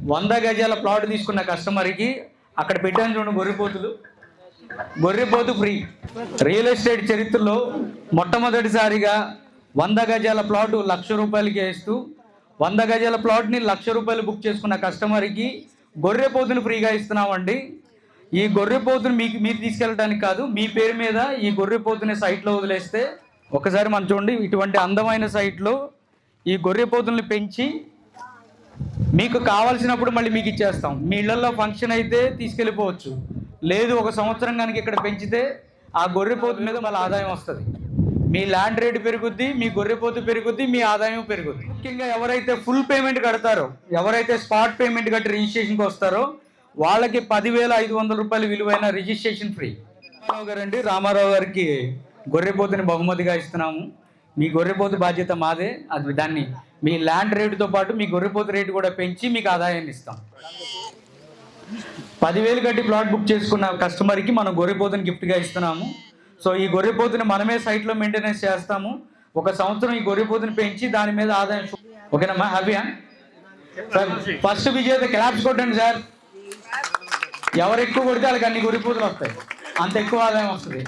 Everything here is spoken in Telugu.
100 గజాల ప్లాట్ తీసుకున్న కస్టమర్కి అక్కడ పెట్టాను చూడండి గొర్రెపోతు ఫ్రీ. రియల్ ఎస్టేట్ చరిత్రలో మొట్టమొదటిసారిగా 100 గజాల ప్లాట్ 1,00,000 రూపాయలకి వేస్తూ 100 గజాల ప్లాట్ని 1,00,000 రూపాయలు బుక్ చేసుకున్న కస్టమర్కి గొర్రెపోతుని ఫ్రీగా ఇస్తున్నామండి. ఈ గొర్రెపోతుని మీరు తీసుకెళ్ళడానికి కాదు, మీ పేరు మీద ఈ గొర్రెపోతుని సైట్లో వదిలేస్తే ఒకసారి మనం చూడండి, ఇటువంటి అందమైన సైట్లో ఈ గొర్రెపోతుల్ని పెంచి మీకు కావాల్సినప్పుడు మళ్ళీ మీకు ఇచ్చేస్తాం. మీ ఇళ్లలో ఫంక్షన్ అయితే తీసుకెళ్ళిపోవచ్చు, లేదు 1 సంవత్సరం కనుక ఇక్కడ పెంచితే ఆ గొర్రెపోతు మీద మళ్ళీ ఆదాయం వస్తుంది. మీ ల్యాండ్ రేట్ పెరుగుద్ది, మీ గొర్రెపోతు పెరుగుద్ది, మీ ఆదాయం పెరుగుద్ది. ముఖ్యంగా ఎవరైతే ఫుల్ పేమెంట్ కడతారో, ఎవరైతే స్పాట్ పేమెంట్ కట్టి రిజిస్ట్రేషన్కి వస్తారో వాళ్ళకి 10,500 రూపాయలు విలువైన రిజిస్ట్రేషన్ ఫ్రీ. రామారావు గారికి గొర్రెపోతుని బహుమతిగా ఇస్తున్నాము. మీ గొర్రెపోతు బాధ్యత మాదే. అది దాన్ని మీ ల్యాండ్ రేటుతో పాటు మీ గొర్రెపోతు రేటు కూడా పెంచి మీకు ఆదాయాన్ని ఇస్తాం. 10,000 కట్టి ప్లాట్ బుక్ చేసుకున్న కస్టమర్కి మనం గొర్రెపోతుని గిఫ్ట్గా ఇస్తున్నాము. సో ఈ గొర్రెపోతుని మనమే సైట్లో మెయింటెనెన్స్ చేస్తాము. 1 సంవత్సరం ఈ గొర్రెపోతుని పెంచి దాని మీద ఆదాయం. ఓకేనమ్మా, హ్యాపీయా సార్? ఫస్ట్ విజేత క్లాప్స్ కొట్టండి సార్. ఎవరు ఎక్కువ కొడితే వాళ్ళకి అన్ని గొర్రెపోతులు వస్తాయి, అంత ఎక్కువ ఆదాయం వస్తుంది.